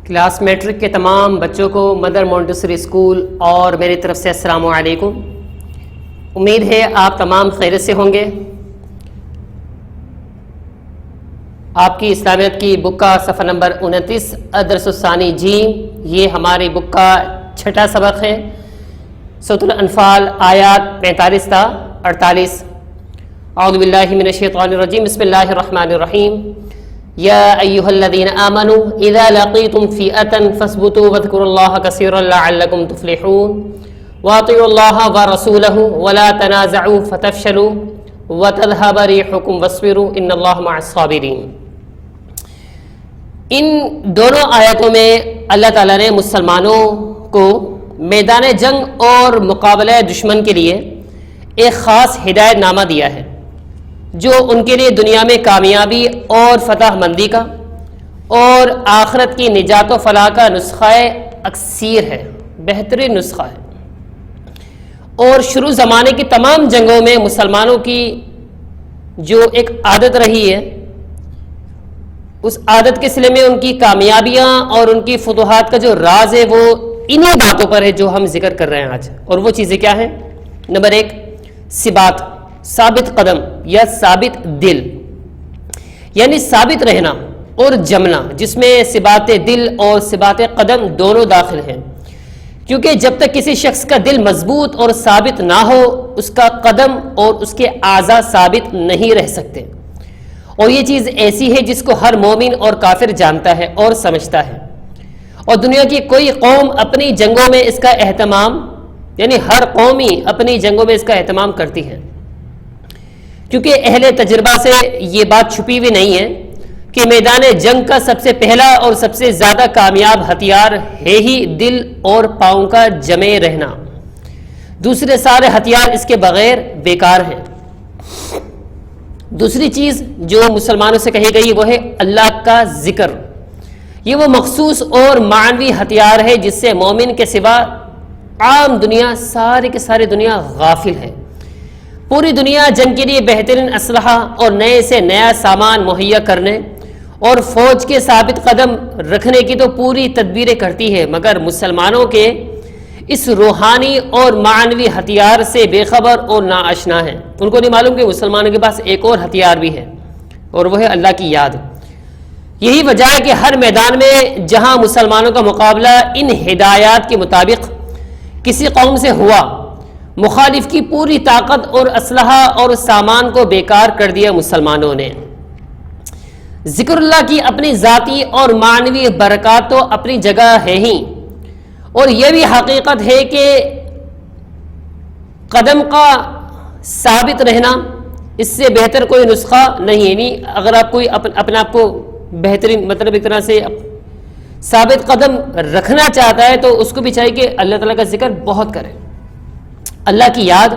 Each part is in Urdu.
کلاس میٹرک کے تمام بچوں کو مدر مونٹیسری اسکول اور میری طرف سے السلام علیکم۔ امید ہے آپ تمام خیریت سے ہوں گے۔ آپ کی اسلامیت کی بک کا صفحہ نمبر 29 الدرس الثانی جیم، یہ ہماری بک کا چھٹا سبق ہے۔ سورۃ الانفال آیات 45 تا 48۔ اعوذ باللہ من الشیطان الرجیم، بسم اللہ الرحمن الرحیم۔ یا ایہا الذین آمنوا اذا لقیتم فئۃ فاثبتوا واذکروا اللہ کثیرا لعلکم تفلحون واطیعوا اللہ ورسولہ ولا تنازعوا فتفشلوا وتذهب ریحکم واصبروا ان اللہ مع الصابرین۔ ان دونوں آیتوں میں اللہ تعالیٰ نے مسلمانوں کو میدان جنگ اور مقابلہ دشمن کے لیے ایک خاص ہدایت نامہ دیا ہے جو ان کے لیے دنیا میں کامیابی اور فتح مندی کا اور آخرت کی نجات و فلاح کا نسخہ اکسیر ہے، بہترین نسخہ ہے۔ اور شروع زمانے کی تمام جنگوں میں مسلمانوں کی جو ایک عادت رہی ہے، اس عادت کے سلسلے میں ان کی کامیابیاں اور ان کی فتوحات کا جو راز ہے وہ انہی باتوں پر ہے جو ہم ذکر کر رہے ہیں آج۔ اور وہ چیزیں کیا ہیں؟ نمبر 1 ثبات، ثابت قدم یا ثابت دل، یعنی ثابت رہنا اور جمنا، جس میں ثبات دل اور ثبات قدم دونوں داخل ہیں، کیونکہ جب تک کسی شخص کا دل مضبوط اور ثابت نہ ہو اس کا قدم اور اس کے اعضاء ثابت نہیں رہ سکتے۔ اور یہ چیز ایسی ہے جس کو ہر مومن اور کافر جانتا ہے اور سمجھتا ہے، اور دنیا کی کوئی قوم اپنی جنگوں میں اس کا اہتمام، یعنی ہر قومی اپنی جنگوں میں اس کا اہتمام کرتی ہے، کیونکہ اہل تجربہ سے یہ بات چھپی ہوئی نہیں ہے کہ میدان جنگ کا سب سے پہلا اور سب سے زیادہ کامیاب ہتھیار ہے ہی دل اور پاؤں کا جمے رہنا، دوسرے سارے ہتھیار اس کے بغیر بیکار ہیں۔ دوسری چیز جو مسلمانوں سے کہی گئی وہ ہے اللہ کا ذکر۔ یہ وہ مخصوص اور معنوی ہتھیار ہے جس سے مومن کے سوا عام دنیا، ساری کی ساری دنیا غافل ہے۔ پوری دنیا جنگ کے لیے بہترین اسلحہ اور نئے سے نیا سامان مہیا کرنے اور فوج کے ثابت قدم رکھنے کی تو پوری تدبیریں کرتی ہے، مگر مسلمانوں کے اس روحانی اور معنوی ہتھیار سے بے خبر اور ناآشنا ہیں۔ ان کو نہیں معلوم کہ مسلمانوں کے پاس ایک اور ہتھیار بھی ہے، اور وہ ہے اللہ کی یاد۔ یہی وجہ ہے کہ ہر میدان میں جہاں مسلمانوں کا مقابلہ ان ہدایات کے مطابق کسی قوم سے ہوا، مخالف کی پوری طاقت اور اسلحہ اور سامان کو بیکار کر دیا مسلمانوں نے۔ ذکر اللہ کی اپنی ذاتی اور معنوی برکات تو اپنی جگہ ہے ہی، اور یہ بھی حقیقت ہے کہ قدم کا ثابت رہنا اس سے بہتر کوئی نسخہ نہیں ہے۔ نہیں، اگر آپ کوئی اپنے آپ کو بہترین مطلب ایک طرح سے ثابت قدم رکھنا چاہتا ہے تو اس کو بھی چاہیے کہ اللہ تعالیٰ کا ذکر بہت کرے، اللہ کی یاد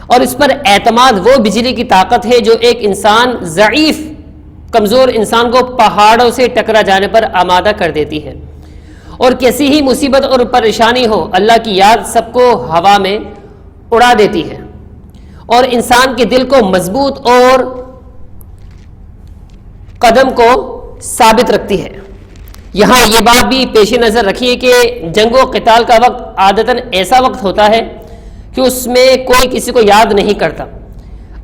اور اس پر اعتماد وہ بجلی کی طاقت ہے جو ایک انسان ضعیف کمزور انسان کو پہاڑوں سے ٹکرا جانے پر آمادہ کر دیتی ہے، اور کیسی ہی مصیبت اور پریشانی ہو اللہ کی یاد سب کو ہوا میں اڑا دیتی ہے اور انسان کے دل کو مضبوط اور قدم کو ثابت رکھتی ہے۔ یہاں یہ بات بھی پیش نظر رکھیے کہ جنگ و قتال کا وقت عادتاً ایسا وقت ہوتا ہے کہ اس میں کوئی کسی کو یاد نہیں کرتا،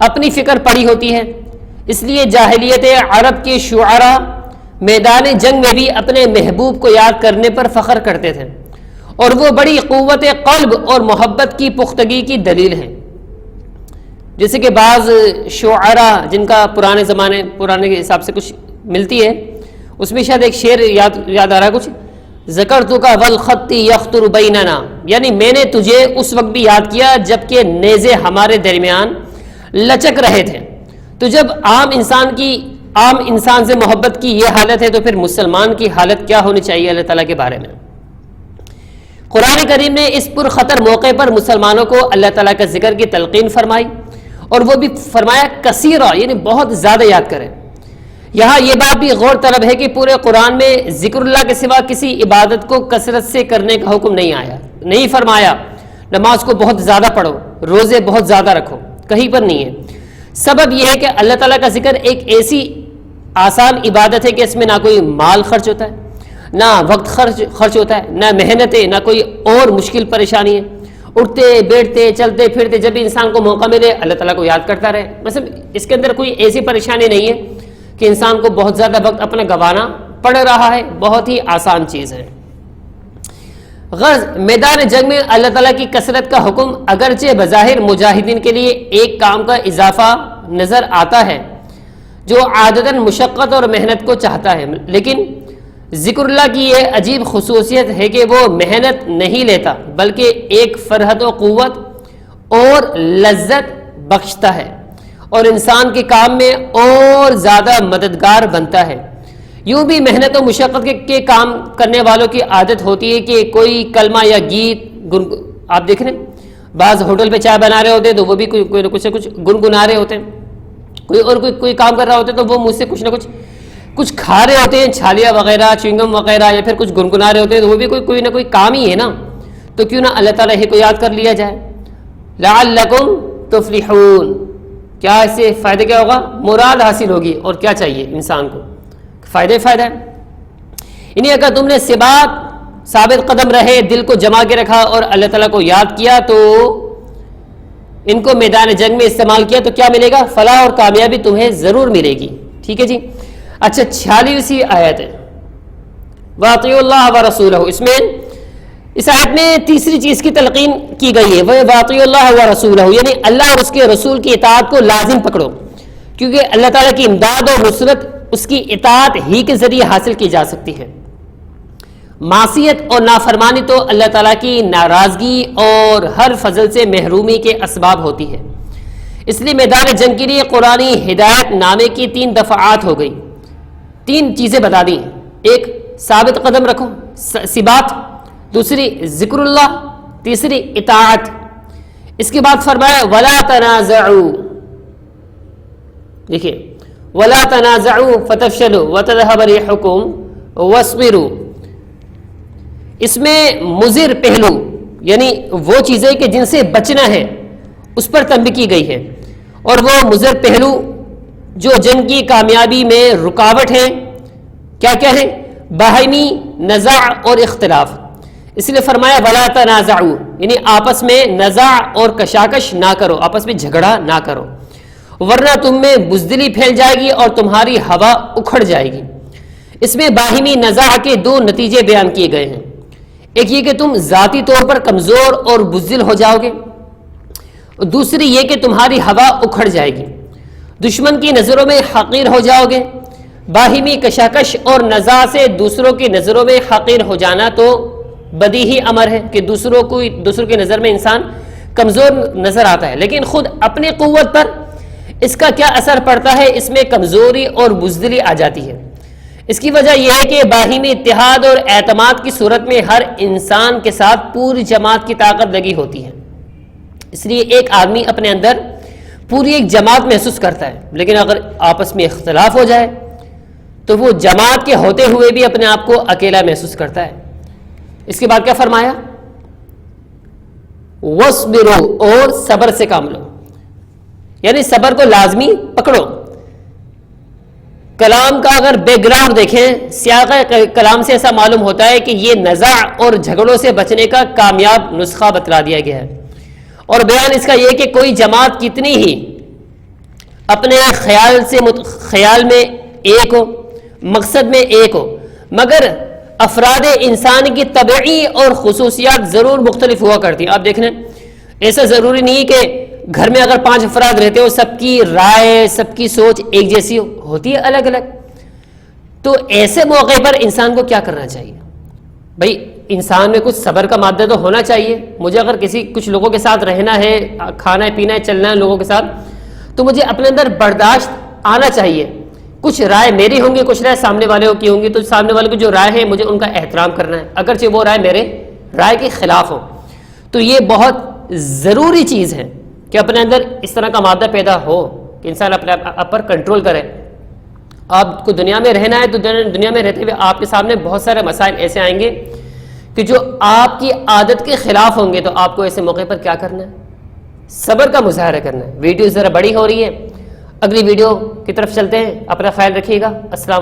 اپنی فکر پڑی ہوتی ہے۔ اس لیے جاہلیت عرب کے شعراء میدان جنگ میں بھی اپنے محبوب کو یاد کرنے پر فخر کرتے تھے، اور وہ بڑی قوت قلب اور محبت کی پختگی کی دلیل ہے۔ جیسے کہ بعض شعراء جن کا پرانے کے حساب سے کچھ ملتی ہے، اس میں شاید ایک شعر یاد آ رہا ہے کچھ، ذکرتک والخط یخطر بیننا، یعنی میں نے تجھے اس وقت بھی یاد کیا جبکہ نیزے ہمارے درمیان لچک رہے تھے۔ تو جب عام انسان سے محبت کی یہ حالت ہے تو پھر مسلمان کی حالت کیا ہونی چاہیے اللہ تعالیٰ کے بارے میں۔ قرآن کریم نے اس پرخطر موقع پر مسلمانوں کو اللہ تعالیٰ کا ذکر کی تلقین فرمائی، اور وہ بھی فرمایا کثیرہ، یعنی بہت زیادہ یاد کریں۔ یہاں یہ بات بھی غور طلب ہے کہ پورے قرآن میں ذکر اللہ کے سوا کسی عبادت کو کثرت سے کرنے کا حکم نہیں فرمایا نماز کو بہت زیادہ پڑھو، روزے بہت زیادہ رکھو، کہیں پر نہیں ہے۔ سبب یہ ہے کہ اللہ تعالیٰ کا ذکر ایک ایسی آسان عبادت ہے کہ اس میں نہ کوئی مال خرچ ہوتا ہے، نہ وقت خرچ ہوتا ہے، نہ محنت ہے، نہ کوئی اور مشکل پریشانی ہے. اٹھتے بیٹھتے چلتے پھرتے جب بھی انسان کو موقع ملے اللہ تعالیٰ کو یاد کرتا رہے. مثلا اس کے اندر کوئی ایسی پریشانی نہیں ہے کہ انسان کو بہت زیادہ وقت اپنا گنوانا پڑ رہا ہے، بہت ہی آسان چیز ہے. غرض میدان جنگ میں اللہ تعالیٰ کی کثرت کا حکم اگرچہ بظاہر مجاہدین کے لیے ایک کام کا اضافہ نظر آتا ہے جو عادتاً مشقت اور محنت کو چاہتا ہے، لیکن ذکر اللہ کی یہ عجیب خصوصیت ہے کہ وہ محنت نہیں لیتا بلکہ ایک فرحت و قوت اور لذت بخشتا ہے اور انسان کے کام میں اور زیادہ مددگار بنتا ہے. یوں بھی محنت و مشقت کے کام کرنے والوں کی عادت ہوتی ہے کہ کوئی کلمہ یا گیت آپ دیکھ رہے ہیں بعض ہوٹل پہ چائے بنا رہے ہوتے ہیں تو وہ بھی کوئی نہ کچھ گنگنا رہے ہوتے ہیں، کوئی کام کر رہا ہوتا ہے تو وہ مجھ سے کچھ نہ کچھ کھا رہے ہوتے ہیں، چھالیاں وغیرہ چوئنگم وغیرہ یا پھر کچھ گنگنا رہے ہوتے ہیں تو وہ بھی کوئی نہ کوئی کام ہی ہے نا. تو کیوں نہ اللہ تعالیٰ ہی کو یاد کر لیا جائے. لعلکم تفلحون، کیا اس سے فائدہ کیا ہوگا؟ مراد حاصل ہوگی. اور کیا چاہیے انسان کو؟ فائدہ ہے. یعنی اگر تم نے ثابت قدم رہے، دل کو جما کے رکھا اور اللہ تعالیٰ کو یاد کیا تو ان کو میدان جنگ میں استعمال کیا تو کیا ملے گا؟ فلاح اور کامیابی تمہیں ضرور ملے گی. ٹھیک ہے جی. اچھا 46ویں آیت ہے وَأَطِيعُوا اللَّهَ وَرَسُولَهُ. اس آیت میں تیسری چیز کی تلقین کی گئی ہے، وہ وَأَطِيعُوا اللَّهَ وَرَسُولَهُ، یعنی اللہ اور اس کے رسول کی اطاعت کو لازم پکڑو، کیونکہ اللہ تعالیٰ کی امداد اور نصرت اس کی اطاعت ہی کے ذریعے حاصل کی جا سکتی ہے. معصیت اور نافرمانی تو اللہ تعالیٰ کی ناراضگی اور ہر فضل سے محرومی کے اسباب ہوتی ہے. اس لیے میدان جنگ کے لیے قرآنی ہدایت نامے کی 3 دفعات ہو گئی. 3 چیزیں بتا دی، ایک ثابت قدم رکھو ثبات، دوسری ذکر اللہ، تیسری اطاعت. اس کے بعد فرمایا ولا تنازعوا، دیکھیے ولا تنازعوا فتفشلوا وتذهب ريحكم واصبروا. اس میں مضر پہلو یعنی وہ چیزیں کہ جن سے بچنا ہے اس پر تنبیہ کی گئی ہے، اور وہ مضر پہلو جو جنگ کی کامیابی میں رکاوٹ ہیں کیا ہیں؟ باہمی نزاع اور اختلاف. اس لیے فرمایا ولا تنازعوا، یعنی آپس میں نزاع اور کشاکش نہ کرو، آپس میں جھگڑا نہ کرو، ورنہ تم میں بزدلی پھیل جائے گی اور تمہاری ہوا اکھڑ جائے گی. اس میں باہمی نزاع کے 2 نتیجے بیان کیے گئے ہیں. ایک یہ کہ تم ذاتی طور پر کمزور اور بزدل ہو جاؤ گے، دوسری یہ کہ تمہاری ہوا اکھڑ جائے گی، دشمن کی نظروں میں حقیر ہو جاؤ گے. باہمی کشاکش اور نزاع سے دوسروں کی نظروں میں حقیر ہو جانا تو بدیہی امر ہے کہ دوسروں کی نظر میں انسان کمزور نظر آتا ہے، لیکن خود اپنی قوت پر اس کا کیا اثر پڑتا ہے؟ اس میں کمزوری اور بزدلی آ جاتی ہے. اس کی وجہ یہ ہے کہ باہمی اتحاد اور اعتماد کی صورت میں ہر انسان کے ساتھ پوری جماعت کی طاقت لگی ہوتی ہے. اس لیے ایک آدمی اپنے اندر پوری ایک جماعت محسوس کرتا ہے، لیکن اگر آپس میں اختلاف ہو جائے تو وہ جماعت کے ہوتے ہوئے بھی اپنے آپ کو اکیلا محسوس کرتا ہے. اس کے بعد کیا فرمایا؟ وَاصْبِرُوا، اور صبر سے کام لو، یعنی صبر کو لازمی پکڑو. کلام کا اگر بیک گراؤنڈ دیکھیں، سیاق کلام سے ایسا معلوم ہوتا ہے کہ یہ نزاع اور جھگڑوں سے بچنے کا کامیاب نسخہ بتلا دیا گیا ہے. اور بیان اس کا یہ کہ کوئی جماعت کتنی ہی اپنے خیال میں ایک ہو، مقصد میں ایک ہو، مگر افراد انسان کی طبعی اور خصوصیات ضرور مختلف ہوا کرتی ہیں. آپ دیکھیں ایسا ضروری نہیں کہ گھر میں اگر 5 افراد رہتے ہو سب کی رائے سب کی سوچ ایک جیسی ہوتی ہے، الگ الگ. تو ایسے موقع پر انسان کو کیا کرنا چاہیے؟ بھائی انسان میں کچھ صبر کا مادہ تو ہونا چاہیے. مجھے اگر کچھ لوگوں کے ساتھ رہنا ہے، کھانا ہے پینا ہے، چلنا ہے لوگوں کے ساتھ، تو مجھے اپنے اندر برداشت آنا چاہیے. کچھ رائے میری ہوں گی، کچھ رائے سامنے والے کی ہوں گی، تو سامنے والے کی جو رائے ہے مجھے ان کا احترام کرنا ہے اگرچہ وہ رائے میرے رائے کے خلاف ہو. تو یہ بہت ضروری چیز ہے کہ اپنے اندر اس طرح کا مادہ پیدا ہو کہ انسان اپنے آپ پر کنٹرول کرے. آپ کو دنیا میں رہنا ہے تو دنیا میں رہتے ہوئے آپ کے سامنے بہت سارے مسائل ایسے آئیں گے کہ جو آپ کی عادت کے خلاف ہوں گے، تو آپ کو ایسے موقع پر کیا کرنا ہے؟ صبر کا مظاہرہ کرنا ہے. ویڈیو ذرا بڑی ہو رہی ہے، اگلی ویڈیو کی طرف چلتے ہیں. اپنا خیال رکھیے گا. السلام